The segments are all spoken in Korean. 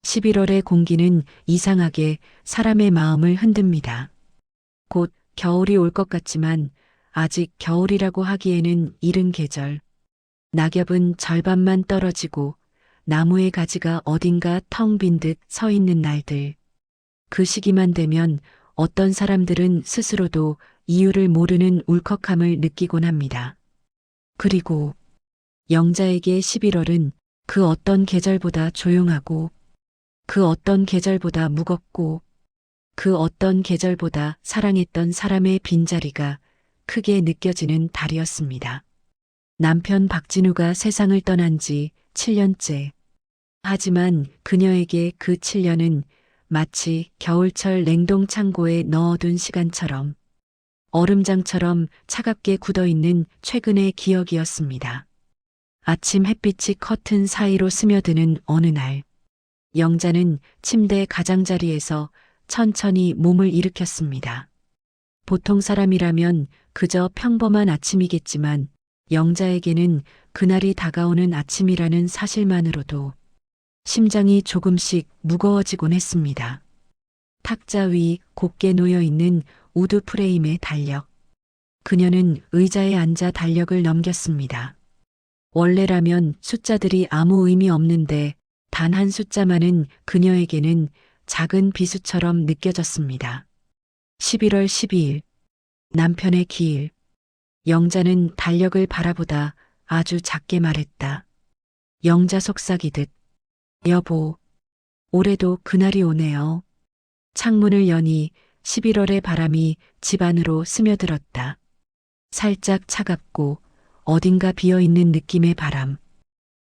11월의 공기는 이상하게 사람의 마음을 흔듭니다. 곧 겨울이 올 것 같지만 아직 겨울이라고 하기에는 이른 계절. 낙엽은 절반만 떨어지고 나무의 가지가 어딘가 텅 빈 듯 서 있는 날들. 그 시기만 되면 어떤 사람들은 스스로도 이유를 모르는 울컥함을 느끼곤 합니다. 그리고 영자에게 11월은 그 어떤 계절보다 조용하고 그 어떤 계절보다 무겁고 그 어떤 계절보다 사랑했던 사람의 빈자리가 크게 느껴지는 달이었습니다. 남편 박진우가 세상을 떠난 지 7년째. 하지만 그녀에게 그 7년은 마치 겨울철 냉동 창고에 넣어둔 시간처럼 얼음장처럼 차갑게 굳어있는 최근의 기억이었습니다. 아침 햇빛이 커튼 사이로 스며드는 어느 날, 영자는 침대 가장자리에서 천천히 몸을 일으켰습니다. 보통 사람이라면 그저 평범한 아침이겠지만 영자에게는 그날이 다가오는 아침이라는 사실만으로도 심장이 조금씩 무거워지곤 했습니다. 탁자 위 곱게 놓여있는 우드 프레임의 달력. 그녀는 의자에 앉아 달력을 넘겼습니다. 원래라면 숫자들이 아무 의미 없는데 단 한 숫자만은 그녀에게는 작은 비수처럼 느껴졌습니다. 11월 12일, 남편의 기일. 영자는 달력을 바라보다 아주 작게 말했다. 영자 속삭이듯. 여보, 올해도 그날이 오네요. 창문을 여니 11월의 바람이 집 안으로 스며들었다. 살짝 차갑고 어딘가 비어있는 느낌의 바람.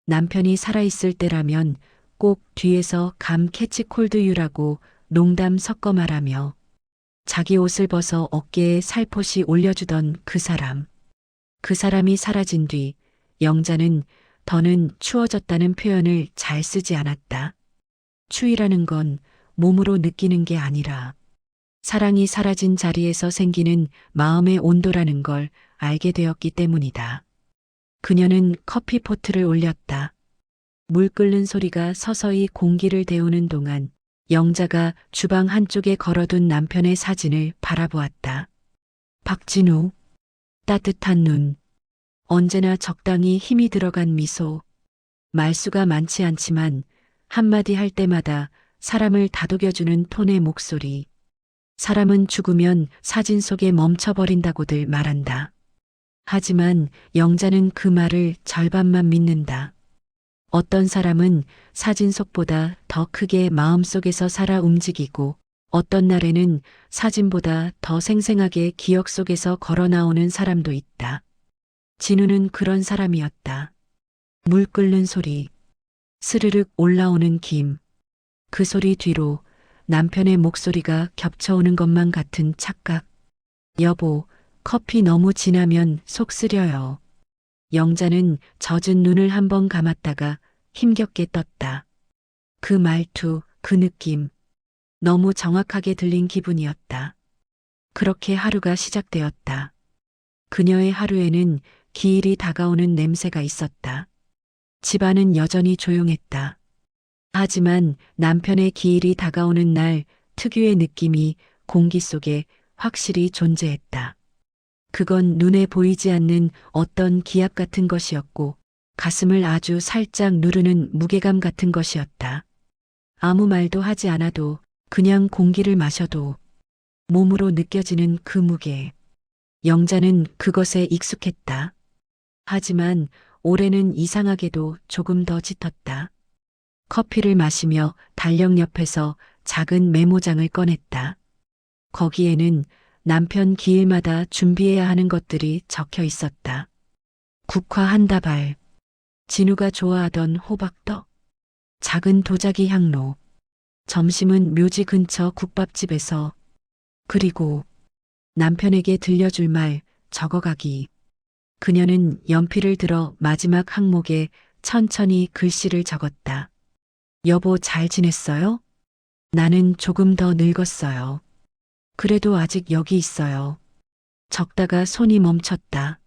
남편이 살아있을 때라면 꼭 뒤에서 감 캐치콜드유라고 농담 섞어 말하며 자기 옷을 벗어 어깨에 살포시 올려주던 그 사람. 그 사람이 사라진 뒤 영자는 더는 추워졌다는 표현을 잘 쓰지 않았다. 추위라는 건 몸으로 느끼는 게 아니라 사랑이 사라진 자리에서 생기는 마음의 온도라는 걸 알게 되었기 때문이다. 그녀는 커피포트를 올렸다. 물 끓는 소리가 서서히 공기를 데우는 동안 영자가 주방 한쪽에 걸어둔 남편의 사진을 바라보았다. 박진우, 따뜻한 눈, 언제나 적당히 힘이 들어간 미소, 말수가 많지 않지만 한마디 할 때마다 사람을 다독여주는 톤의 목소리. 사람은 죽으면 사진 속에 멈춰버린다고들 말한다. 하지만 영자는 그 말을 절반만 믿는다. 어떤 사람은 사진 속보다 더 크게 마음속에서 살아 움직이고 어떤 날에는 사진보다 더 생생하게 기억 속에서 걸어 나오는 사람도 있다. 진우는 그런 사람이었다. 물 끓는 소리, 스르륵 올라오는 김, 그 소리 뒤로 남편의 목소리가 겹쳐오는 것만 같은 착각. 여보, 커피 너무 진하면 속 쓰려요. 영자는 젖은 눈을 한번 감았다가 힘겹게 떴다. 그 말투, 그 느낌. 너무 정확하게 들린 기분이었다. 그렇게 하루가 시작되었다. 그녀의 하루에는 기일이 다가오는 냄새가 있었다. 집안은 여전히 조용했다. 하지만 남편의 기일이 다가오는 날 특유의 느낌이 공기 속에 확실히 존재했다. 그건 눈에 보이지 않는 어떤 기압 같은 것이었고 가슴을 아주 살짝 누르는 무게감 같은 것이었다. 아무 말도 하지 않아도 그냥 공기를 마셔도 몸으로 느껴지는 그 무게. 영자는 그것에 익숙했다. 하지만 올해는 이상하게도 조금 더 짙었다. 커피를 마시며 달력 옆에서 작은 메모장을 꺼냈다. 거기에는 남편 기일마다 준비해야 하는 것들이 적혀 있었다. 국화 한 다발, 진우가 좋아하던 호박떡, 작은 도자기 향로, 점심은 묘지 근처 국밥집에서, 그리고 남편에게 들려줄 말 적어가기. 그녀는 연필을 들어 마지막 항목에 천천히 글씨를 적었다. 여보 잘 지냈어요? 나는 조금 더 늙었어요. 그래도 아직 여기 있어요. 적다가 손이 멈췄다.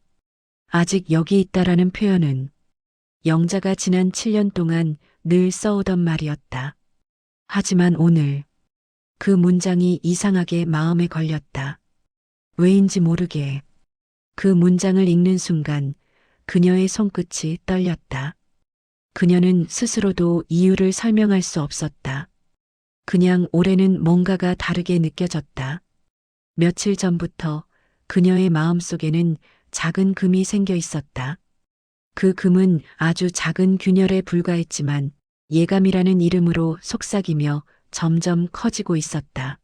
아직 여기 있다라는 표현은 영자가 지난 7년 동안 늘 써오던 말이었다. 하지만 오늘 그 문장이 이상하게 마음에 걸렸다. 왜인지 모르게 그 문장을 읽는 순간 그녀의 손끝이 떨렸다. 그녀는 스스로도 이유를 설명할 수 없었다. 그냥 올해는 뭔가가 다르게 느껴졌다. 며칠 전부터 그녀의 마음속에는 작은 금이 생겨 있었다. 그 금은 아주 작은 균열에 불과했지만 예감이라는 이름으로 속삭이며 점점 커지고 있었다.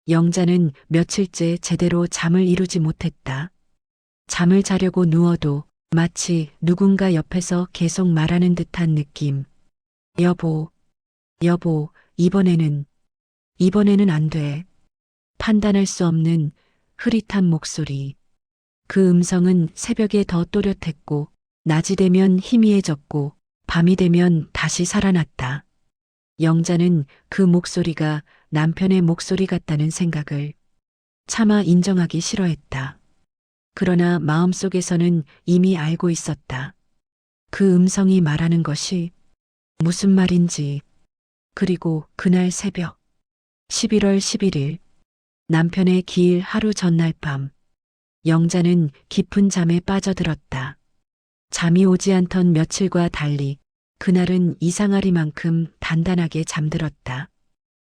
영자는 며칠째 제대로 잠을 이루지 못했다. 잠을 자려고 누워도 마치 누군가 옆에서 계속 말하는 듯한 느낌. 여보, 여보, 이번에는 안 돼. 판단할 수 없는 흐릿한 목소리. 그 음성은 새벽에 더 또렷했고, 낮이 되면 희미해졌고, 밤이 되면 다시 살아났다. 영자는 그 목소리가 남편의 목소리 같다는 생각을 차마 인정하기 싫어했다. 그러나 마음속에서는 이미 알고 있었다. 그 음성이 말하는 것이 무슨 말인지. 그리고 그날 새벽 11월 11일 남편의 기일 하루 전날 밤 영자는 깊은 잠에 빠져들었다. 잠이 오지 않던 며칠과 달리 그날은 이상하리만큼 단단하게 잠들었다.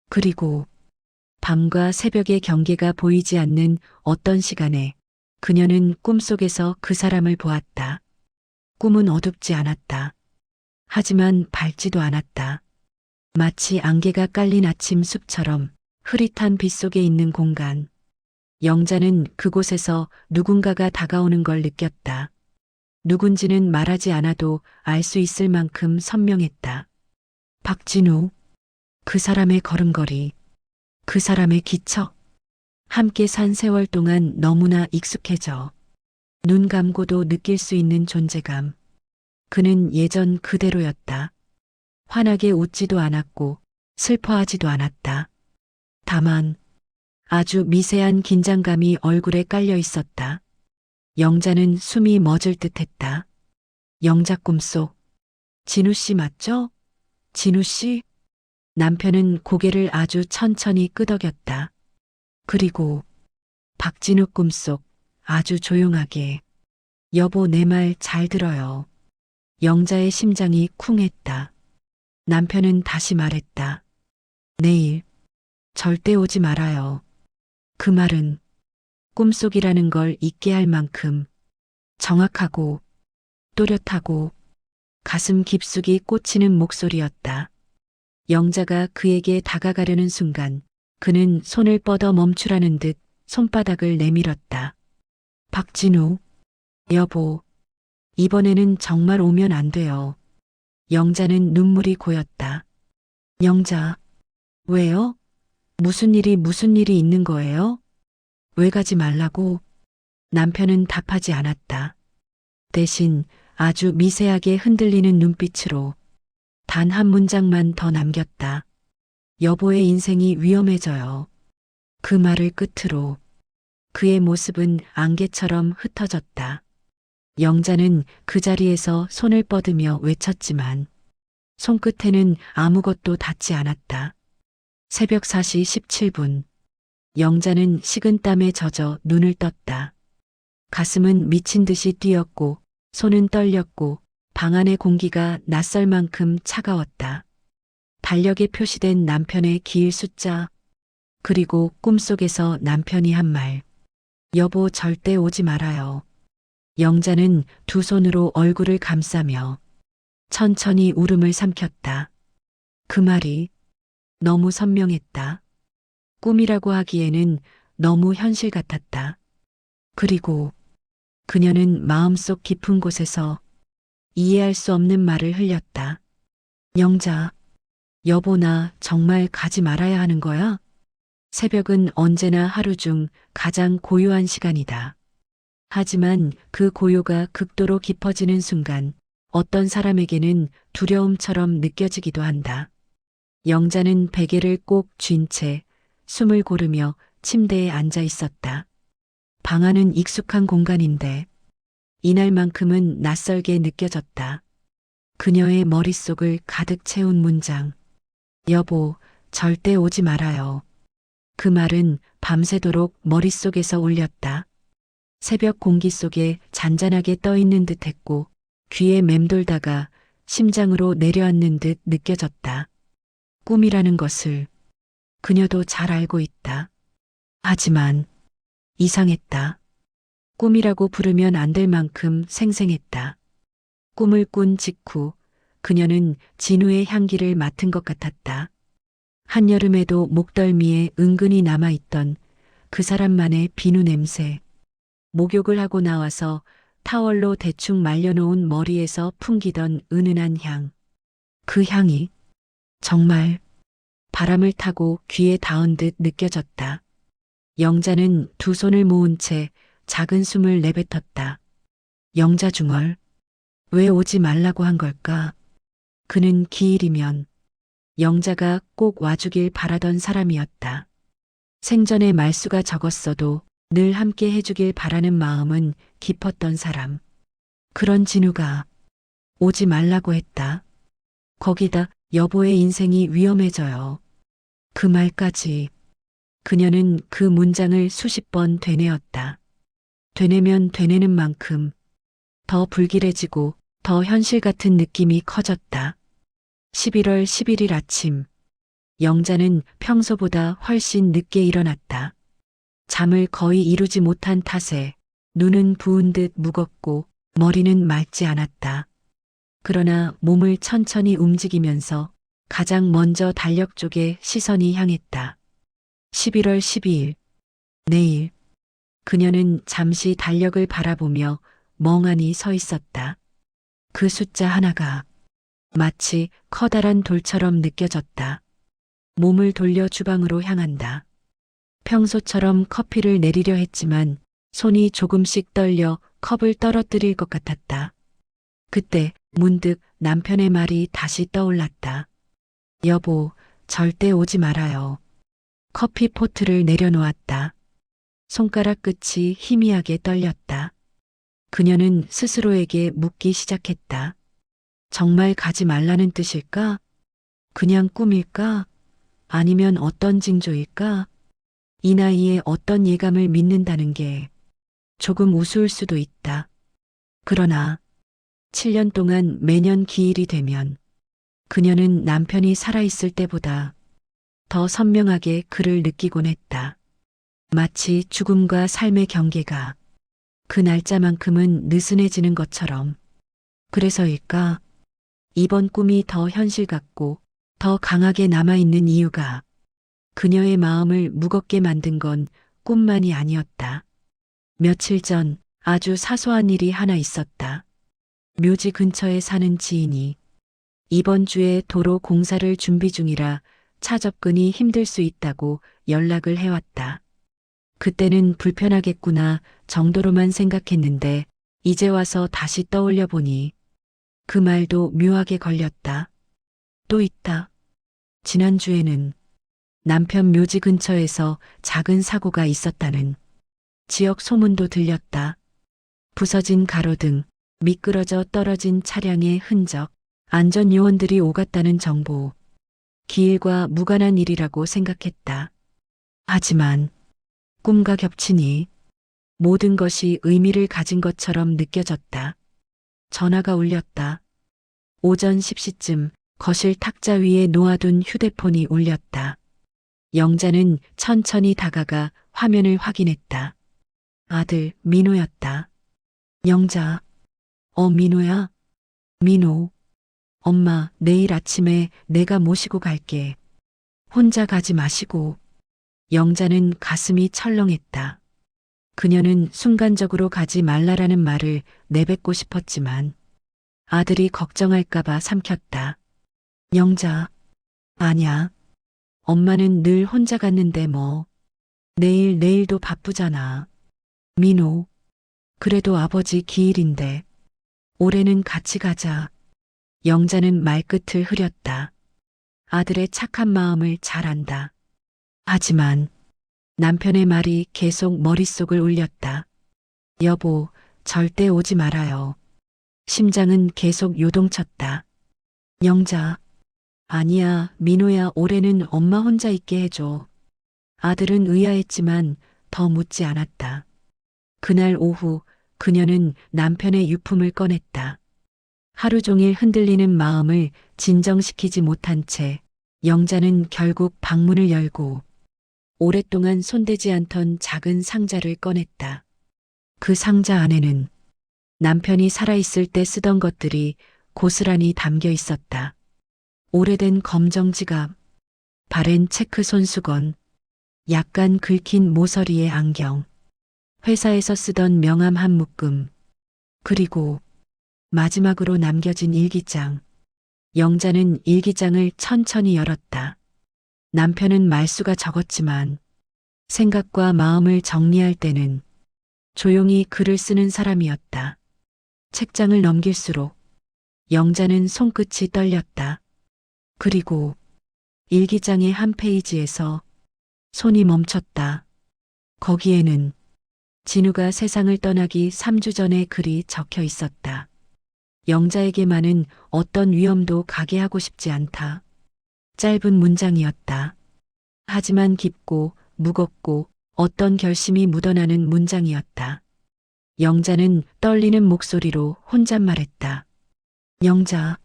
그리고 밤과 새벽의 경계가 보이지 않는 어떤 시간에 그녀는 꿈속에서 그 사람을 보았다. 꿈은 어둡지 않았다. 하지만 밝지도 않았다. 마치 안개가 깔린 아침 숲처럼 흐릿한 빛 속에 있는 공간. 영자는 그곳에서 누군가가 다가오는 걸 느꼈다. 누군지는 말하지 않아도 알 수 있을 만큼 선명했다. 박진우. 그 사람의 걸음걸이. 그 사람의 기척. 함께 산 세월 동안 너무나 익숙해져 눈 감고도 느낄 수 있는 존재감. 그는 예전 그대로였다. 환하게 웃지도 않았고 슬퍼하지도 않았다. 다만 아주 미세한 긴장감이 얼굴에 깔려 있었다. 영자는 숨이 멎을 듯했다. 영자 꿈속. 진우 씨 맞죠? 진우 씨? 남편은 고개를 아주 천천히 끄덕였다. 그리고 박진우 꿈속 아주 조용하게 여보 내 말 잘 들어요. 영자의 심장이 쿵했다. 남편은 다시 말했다. 내일 절대 오지 말아요. 그 말은 꿈속이라는 걸 잊게 할 만큼 정확하고 또렷하고 가슴 깊숙이 꽂히는 목소리였다. 영자가 그에게 다가가려는 순간 그는 손을 뻗어 멈추라는 듯 손바닥을 내밀었다. 박진우, 여보, 이번에는 정말 오면 안 돼요. 영자는 눈물이 고였다. 영자, 왜요? 무슨 일이 있는 거예요? 왜 가지 말라고? 남편은 답하지 않았다. 대신 아주 미세하게 흔들리는 눈빛으로 단 한 문장만 더 남겼다. 여보의 인생이 위험해져요. 그 말을 끝으로 그의 모습은 안개처럼 흩어졌다. 영자는 그 자리에서 손을 뻗으며 외쳤지만 손끝에는 아무것도 닿지 않았다. 새벽 4시 17분. 영자는 식은땀에 젖어 눈을 떴다. 가슴은 미친 듯이 뛰었고 손은 떨렸고 방 안의 공기가 낯설 만큼 차가웠다. 달력에 표시된 남편의 기일 숫자, 그리고 꿈속에서 남편이 한 말. 여보 절대 오지 말아요. 영자는 두 손으로 얼굴을 감싸며 천천히 울음을 삼켰다. 그 말이 너무 선명했다. 꿈이라고 하기에는 너무 현실 같았다. 그리고 그녀는 마음속 깊은 곳에서 이해할 수 없는 말을 흘렸다. 영자, 여보 나 정말 가지 말아야 하는 거야? 새벽은 언제나 하루 중 가장 고요한 시간이다. 하지만 그 고요가 극도로 깊어지는 순간 어떤 사람에게는 두려움처럼 느껴지기도 한다. 영자는 베개를 꼭 쥔 채 숨을 고르며 침대에 앉아 있었다. 방 안은 익숙한 공간인데 이날만큼은 낯설게 느껴졌다. 그녀의 머릿속을 가득 채운 문장. 여보, 절대 오지 말아요. 그 말은 밤새도록 머릿속에서 울렸다. 새벽 공기 속에 잔잔하게 떠있는 듯 했고 귀에 맴돌다가 심장으로 내려앉는 듯 느껴졌다. 꿈이라는 것을 그녀도 잘 알고 있다. 하지만 이상했다. 꿈이라고 부르면 안 될 만큼 생생했다. 꿈을 꾼 직후 그녀는 진우의 향기를 맡은 것 같았다. 한여름에도 목덜미에 은근히 남아있던 그 사람만의 비누 냄새. 목욕을 하고 나와서 타월로 대충 말려놓은 머리에서 풍기던 은은한 향. 그 향이 정말 바람을 타고 귀에 닿은 듯 느껴졌다. 영자는 두 손을 모은 채 작은 숨을 내뱉었다. 영자 중얼, 왜 오지 말라고 한 걸까? 그는 기일이면 영자가 꼭 와주길 바라던 사람이었다. 생전에 말수가 적었어도 늘 함께 해주길 바라는 마음은 깊었던 사람. 그런 진우가 오지 말라고 했다. 거기다 여보의 인생이 위험해져요. 그 말까지 그녀는 그 문장을 수십 번 되뇌었다. 되뇌면 되뇌는 만큼 더 불길해지고 더 현실 같은 느낌이 커졌다. 11월 11일 아침, 영자는 평소보다 훨씬 늦게 일어났다. 잠을 거의 이루지 못한 탓에 눈은 부은 듯 무겁고 머리는 맑지 않았다. 그러나 몸을 천천히 움직이면서 가장 먼저 달력 쪽에 시선이 향했다. 11월 12일, 내일. 그녀는 잠시 달력을 바라보며 멍하니 서 있었다. 그 숫자 하나가 마치 커다란 돌처럼 느껴졌다. 몸을 돌려 주방으로 향한다. 평소처럼 커피를 내리려 했지만 손이 조금씩 떨려 컵을 떨어뜨릴 것 같았다. 그때 문득 남편의 말이 다시 떠올랐다. 여보, 절대 오지 말아요. 커피 포트를 내려놓았다. 손가락 끝이 희미하게 떨렸다. 그녀는 스스로에게 묻기 시작했다. 정말 가지 말라는 뜻일까? 그냥 꿈일까? 아니면 어떤 징조일까? 이 나이에 어떤 예감을 믿는다는 게 조금 우스울 수도 있다. 그러나 7년 동안 매년 기일이 되면 그녀는 남편이 살아있을 때보다 더 선명하게 그를 느끼곤 했다. 마치 죽음과 삶의 경계가 그 날짜만큼은 느슨해지는 것처럼. 그래서일까? 이번 꿈이 더 현실 같고 더 강하게 남아있는 이유가 그녀의 마음을 무겁게 만든 건 꿈만이 아니었다. 며칠 전 아주 사소한 일이 하나 있었다. 묘지 근처에 사는 지인이 이번 주에 도로 공사를 준비 중이라 차 접근이 힘들 수 있다고 연락을 해왔다. 그때는 불편하겠구나 정도로만 생각했는데 이제 와서 다시 떠올려 보니 그 말도 묘하게 걸렸다. 또 있다. 지난주에는 남편 묘지 근처에서 작은 사고가 있었다는 지역 소문도 들렸다. 부서진 가로등, 미끄러져 떨어진 차량의 흔적, 안전요원들이 오갔다는 정보. 기일과 무관한 일이라고 생각했다. 하지만 꿈과 겹치니 모든 것이 의미를 가진 것처럼 느껴졌다. 전화가 울렸다. 오전 10시쯤 거실 탁자 위에 놓아둔 휴대폰이 울렸다. 영자는 천천히 다가가 화면을 확인했다. 아들 민호였다. 영자, 민호야? 민호. 엄마, 내일 아침에 내가 모시고 갈게. 혼자 가지 마시고. 영자는 가슴이 철렁했다. 그녀는 순간적으로 가지 말라라는 말을 내뱉고 싶었지만 아들이 걱정할까봐 삼켰다. 영자, 아냐. 엄마는 늘 혼자 갔는데 뭐. 내일도 바쁘잖아. 민호, 그래도 아버지 기일인데. 올해는 같이 가자. 영자는 말끝을 흐렸다. 아들의 착한 마음을 잘 안다. 하지만 남편의 말이 계속 머릿속을 울렸다. 여보, 절대 오지 말아요. 심장은 계속 요동쳤다. 영자, 아니야, 민호야, 올해는 엄마 혼자 있게 해줘. 아들은 의아했지만 더 묻지 않았다. 그날 오후 그녀는 남편의 유품을 꺼냈다. 하루 종일 흔들리는 마음을 진정시키지 못한 채 영자는 결국 방문을 열고 오랫동안 손대지 않던 작은 상자를 꺼냈다. 그 상자 안에는 남편이 살아있을 때 쓰던 것들이 고스란히 담겨 있었다. 오래된 검정 지갑, 바랜 체크 손수건, 약간 긁힌 모서리의 안경, 회사에서 쓰던 명함 한 묶음, 그리고 마지막으로 남겨진 일기장. 영자는 일기장을 천천히 열었다. 남편은 말수가 적었지만 생각과 마음을 정리할 때는 조용히 글을 쓰는 사람이었다. 책장을 넘길수록 영자는 손끝이 떨렸다. 그리고 일기장의 한 페이지에서 손이 멈췄다. 거기에는 진우가 세상을 떠나기 3주 전의 글이 적혀 있었다. 영자에게만은 어떤 위험도 가게 하고 싶지 않다. 짧은 문장이었다. 하지만 깊고 무겁고 어떤 결심이 묻어나는 문장이었다. 영자는 떨리는 목소리로 혼잣말했다. 영자,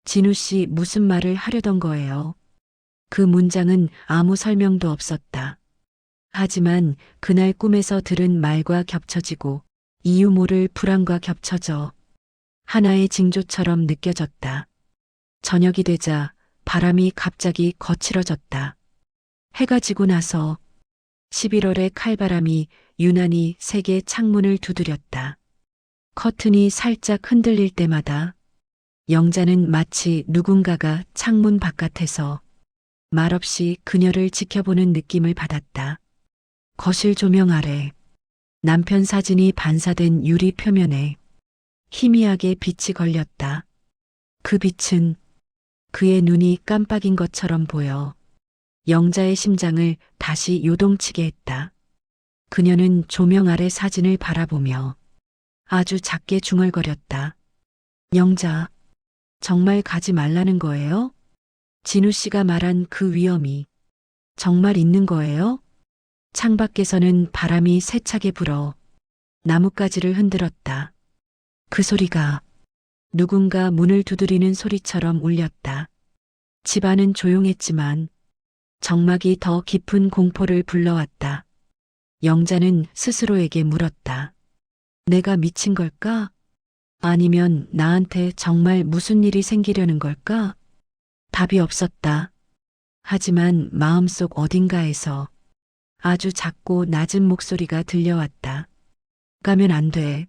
진우 씨 무슨 말을 하려던 거예요? 그 문장은 아무 설명도 없었다. 하지만 그날 꿈에서 들은 말과 겹쳐지고 이유 모를 불안과 겹쳐져 하나의 징조처럼 느껴졌다. 저녁이 되자 바람이 갑자기 거칠어졌다. 해가 지고 나서 11월의 칼바람이 유난히 세게 창문을 두드렸다. 커튼이 살짝 흔들릴 때마다 영자는 마치 누군가가 창문 바깥에서 말없이 그녀를 지켜보는 느낌을 받았다. 거실 조명 아래 남편 사진이 반사된 유리 표면에 희미하게 빛이 걸렸다. 그 빛은 그의 눈이 깜빡인 것처럼 보여 영자의 심장을 다시 요동치게 했다. 그녀는 조명 아래 사진을 바라보며 아주 작게 중얼거렸다. 영자, 정말 가지 말라는 거예요? 진우 씨가 말한 그 위험이 정말 있는 거예요? 창밖에서는 바람이 세차게 불어 나뭇가지를 흔들었다. 그 소리가 누군가 문을 두드리는 소리처럼 울렸다. 집안은 조용했지만 정막이 더 깊은 공포를 불러왔다. 영자는 스스로에게 물었다. 내가 미친 걸까? 아니면 나한테 정말 무슨 일이 생기려는 걸까? 답이 없었다. 하지만 마음속 어딘가에서 아주 작고 낮은 목소리가 들려왔다. 가면 안 돼.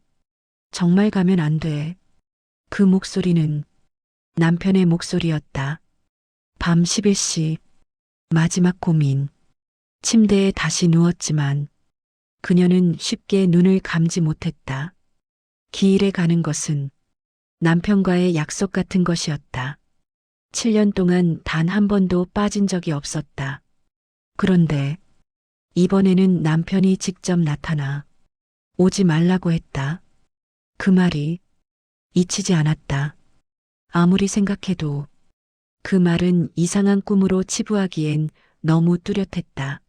정말 가면 안 돼. 그 목소리는 남편의 목소리였다. 밤 11시 마지막 고민. 침대에 다시 누웠지만 그녀는 쉽게 눈을 감지 못했다. 기일에 가는 것은 남편과의 약속 같은 것이었다. 7년 동안 단 한 번도 빠진 적이 없었다. 그런데 이번에는 남편이 직접 나타나 오지 말라고 했다. 그 말이 잊히지 않았다. 아무리 생각해도 그 말은 이상한 꿈으로 치부하기엔 너무 뚜렷했다.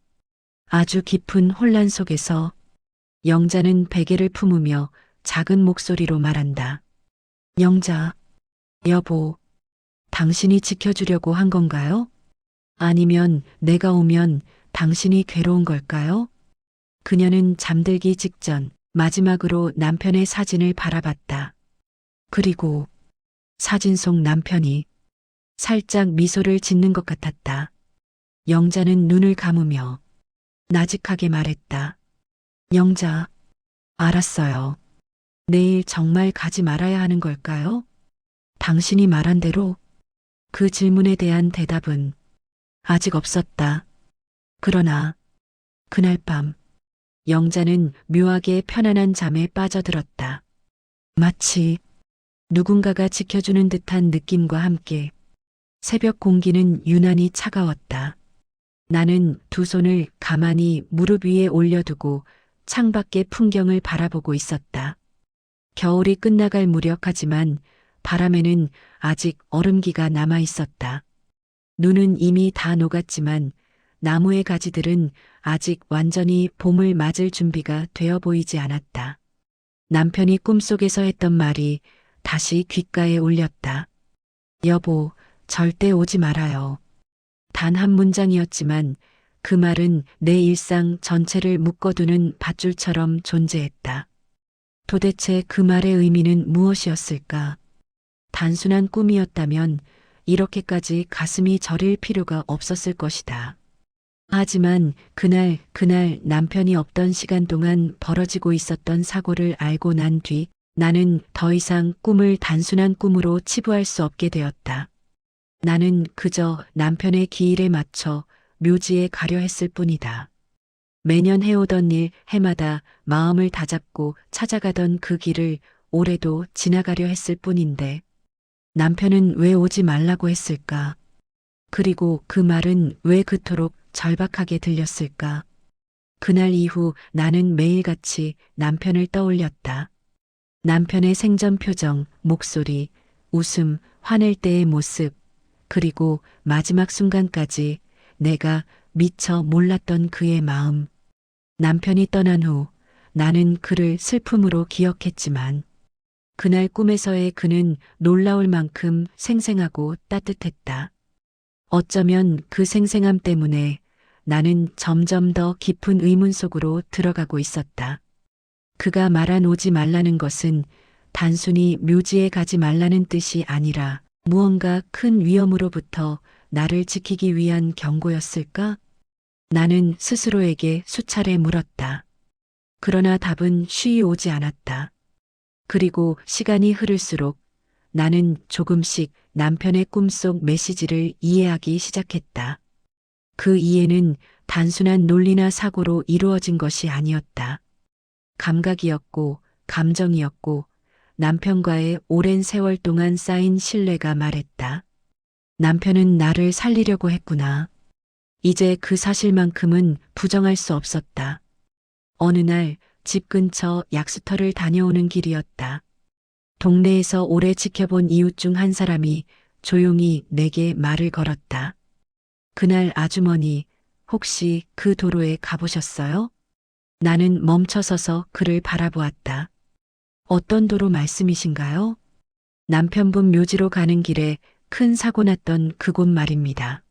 아주 깊은 혼란 속에서 영자는 베개를 품으며 작은 목소리로 말한다. 영자, 여보, 당신이 지켜주려고 한 건가요? 아니면 내가 오면 당신이 괴로운 걸까요? 그녀는 잠들기 직전 마지막으로 남편의 사진을 바라봤다. 그리고 사진 속 남편이 살짝 미소를 짓는 것 같았다. 영자는 눈을 감으며 나직하게 말했다. 영자, 알았어요. 내일 정말 가지 말아야 하는 걸까요? 당신이 말한 대로 그 질문에 대한 대답은 아직 없었다. 그러나 그날 밤 영자는 묘하게 편안한 잠에 빠져들었다. 마치 누군가가 지켜주는 듯한 느낌과 함께 새벽 공기는 유난히 차가웠다. 나는 두 손을 가만히 무릎 위에 올려두고 창밖의 풍경을 바라보고 있었다. 겨울이 끝나갈 무렵하지만 바람에는 아직 얼음기가 남아 있었다. 눈은 이미 다 녹았지만 나무의 가지들은 아직 완전히 봄을 맞을 준비가 되어 보이지 않았다. 남편이 꿈속에서 했던 말이 다시 귓가에 울렸다. 여보, 절대 오지 말아요. 단 한 문장이었지만 그 말은 내 일상 전체를 묶어두는 밧줄처럼 존재했다. 도대체 그 말의 의미는 무엇이었을까? 단순한 꿈이었다면 이렇게까지 가슴이 저릴 필요가 없었을 것이다. 하지만 그날 남편이 없던 시간 동안 벌어지고 있었던 사고를 알고 난 뒤 나는 더 이상 꿈을 단순한 꿈으로 치부할 수 없게 되었다. 나는 그저 남편의 기일에 맞춰 묘지에 가려 했을 뿐이다. 매년 해오던 일 해마다 마음을 다잡고 찾아가던 그 길을 올해도 지나가려 했을 뿐인데 남편은 왜 오지 말라고 했을까? 그리고 그 말은 왜 그토록 절박하게 들렸을까? 그날 이후 나는 매일같이 남편을 떠올렸다. 남편의 생전 표정, 목소리, 웃음, 화낼 때의 모습, 그리고 마지막 순간까지 내가 미처 몰랐던 그의 마음. 남편이 떠난 후 나는 그를 슬픔으로 기억했지만 그날 꿈에서의 그는 놀라울 만큼 생생하고 따뜻했다. 어쩌면 그 생생함 때문에 나는 점점 더 깊은 의문 속으로 들어가고 있었다. 그가 말한 오지 말라는 것은 단순히 묘지에 가지 말라는 뜻이 아니라 무언가 큰 위험으로부터 나를 지키기 위한 경고였을까? 나는 스스로에게 수차례 물었다. 그러나 답은 쉬이 오지 않았다. 그리고 시간이 흐를수록 나는 조금씩 남편의 꿈속 메시지를 이해하기 시작했다. 그 이해는 단순한 논리나 사고로 이루어진 것이 아니었다. 감각이었고, 감정이었고, 남편과의 오랜 세월 동안 쌓인 신뢰가 말했다. 남편은 나를 살리려고 했구나. 이제 그 사실만큼은 부정할 수 없었다. 어느 날 집 근처 약수터를 다녀오는 길이었다. 동네에서 오래 지켜본 이웃 중 한 사람이 조용히 내게 말을 걸었다. 그날 아주머니, 혹시 그 도로에 가보셨어요? 나는 멈춰서서 그를 바라보았다. 어떤 도로 말씀이신가요? 남편분 묘지로 가는 길에 큰 사고 났던 그곳 말입니다.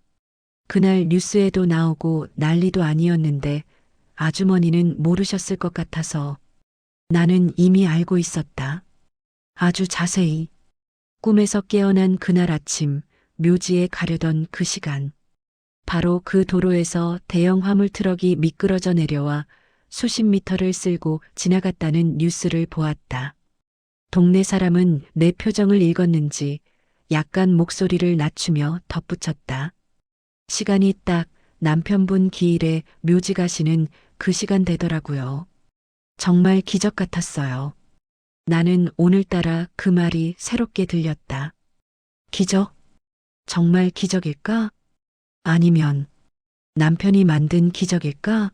그날 뉴스에도 나오고 난리도 아니었는데 아주머니는 모르셨을 것 같아서 나는 이미 알고 있었다. 아주 자세히. 꿈에서 깨어난 그날 아침 묘지에 가려던 그 시간. 바로 그 도로에서 대형 화물 트럭이 미끄러져 내려와 수십 미터를 쓸고 지나갔다는 뉴스를 보았다. 동네 사람은 내 표정을 읽었는지 약간 목소리를 낮추며 덧붙였다. 시간이 딱 남편분 기일에 묘지 가시는 그 시간 되더라고요. 정말 기적 같았어요. 나는 오늘따라 그 말이 새롭게 들렸다. 기적? 정말 기적일까? 아니면 남편이 만든 기적일까?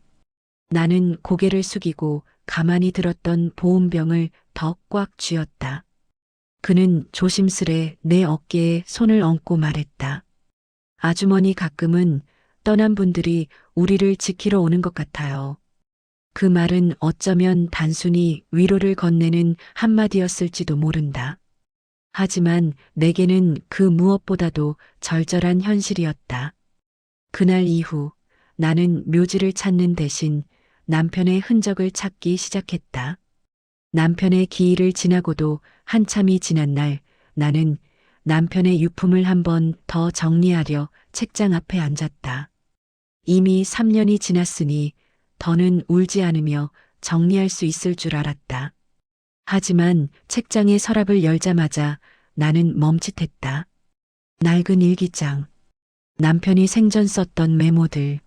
나는 고개를 숙이고 가만히 들었던 보온병을 더 꽉 쥐었다. 그는 조심스레 내 어깨에 손을 얹고 말했다. 아주머니 가끔은 떠난 분들이 우리를 지키러 오는 것 같아요. 그 말은 어쩌면 단순히 위로를 건네는 한마디였을지도 모른다. 하지만 내게는 그 무엇보다도 절절한 현실이었다. 그날 이후 나는 묘지를 찾는 대신 남편의 흔적을 찾기 시작했다. 남편의 기일을 지나고도 한참이 지난 날 나는 남편의 유품을 한 번 더 정리하려 책장 앞에 앉았다. 이미 3년이 지났으니 더는 울지 않으며 정리할 수 있을 줄 알았다. 하지만 책장의 서랍을 열자마자 나는 멈칫했다. 낡은 일기장, 남편이 생전 썼던 메모들,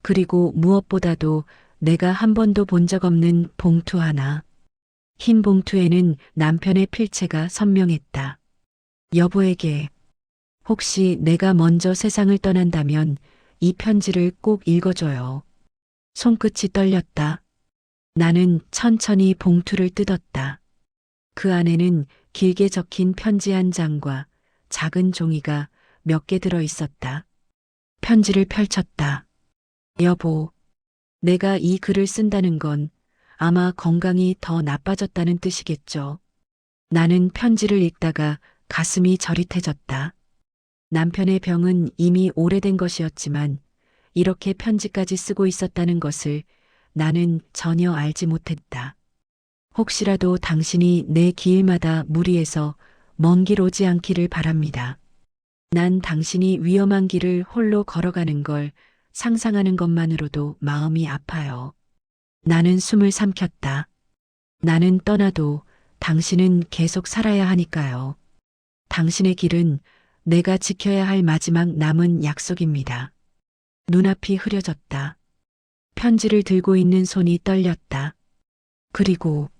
그리고 무엇보다도 내가 한 번도 본 적 없는 봉투 하나. 흰 봉투에는 남편의 필체가 선명했다. 여보에게, 혹시 내가 먼저 세상을 떠난다면 이 편지를 꼭 읽어줘요. 손끝이 떨렸다. 나는 천천히 봉투를 뜯었다. 그 안에는 길게 적힌 편지 한 장과 작은 종이가 몇 개 들어 있었다. 편지를 펼쳤다. 여보, 내가 이 글을 쓴다는 건 아마 건강이 더 나빠졌다는 뜻이겠죠. 나는 편지를 읽다가 가슴이 저릿해졌다. 남편의 병은 이미 오래된 것이었지만 이렇게 편지까지 쓰고 있었다는 것을 나는 전혀 알지 못했다. 혹시라도 당신이 내 길마다 무리해서 먼 길 오지 않기를 바랍니다. 난 당신이 위험한 길을 홀로 걸어가는 걸 상상하는 것만으로도 마음이 아파요. 나는 숨을 삼켰다. 나는 떠나도 당신은 계속 살아야 하니까요. 당신의 길은 내가 지켜야 할 마지막 남은 약속입니다. 눈앞이 흐려졌다. 편지를 들고 있는 손이 떨렸다. 그리고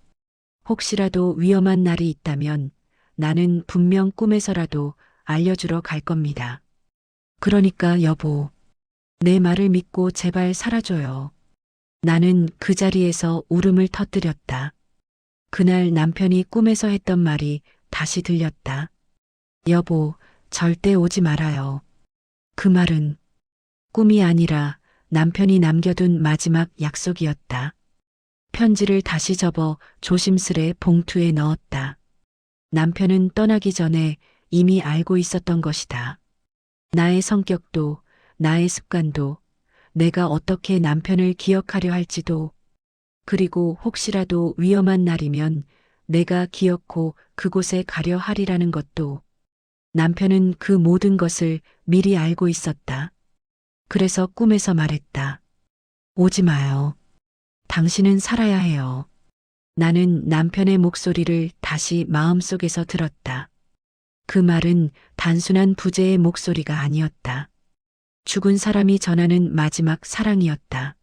혹시라도 위험한 날이 있다면 나는 분명 꿈에서라도 알려주러 갈 겁니다. 그러니까 여보, 내 말을 믿고 제발 살아줘요. 나는 그 자리에서 울음을 터뜨렸다. 그날 남편이 꿈에서 했던 말이 다시 들렸다. 여보, 절대 오지 말아요. 그 말은 꿈이 아니라 남편이 남겨둔 마지막 약속이었다. 편지를 다시 접어 조심스레 봉투에 넣었다. 남편은 떠나기 전에 이미 알고 있었던 것이다. 나의 성격도, 나의 습관도, 내가 어떻게 남편을 기억하려 할지도, 그리고 혹시라도 위험한 날이면 내가 기어코 그곳에 가려 하리라는 것도, 남편은 그 모든 것을 미리 알고 있었다. 그래서 꿈에서 말했다. 오지 마요. 당신은 살아야 해요. 나는 남편의 목소리를 다시 마음속에서 들었다. 그 말은 단순한 부재의 목소리가 아니었다. 죽은 사람이 전하는 마지막 사랑이었다.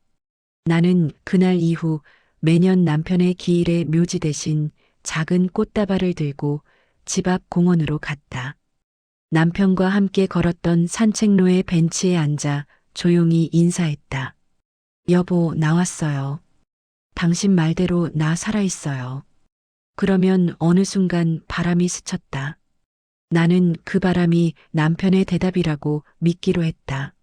나는 그날 이후 매년 남편의 기일에 묘지 대신 작은 꽃다발을 들고 집 앞 공원으로 갔다. 남편과 함께 걸었던 산책로의 벤치에 앉아 조용히 인사했다. 여보, 나왔어요. 당신 말대로 나 살아있어요. 그러면 어느 순간 바람이 스쳤다. 나는 그 바람이 남편의 대답이라고 믿기로 했다.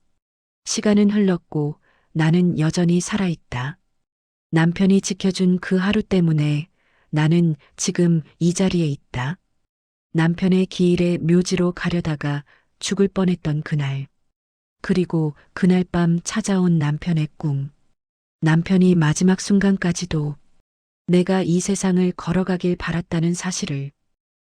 시간은 흘렀고 나는 여전히 살아있다. 남편이 지켜준 그 하루 때문에 나는 지금 이 자리에 있다. 남편의 기일에 묘지로 가려다가 죽을 뻔했던 그날. 그리고 그날 밤 찾아온 남편의 꿈. 남편이 마지막 순간까지도 내가 이 세상을 걸어가길 바랐다는 사실을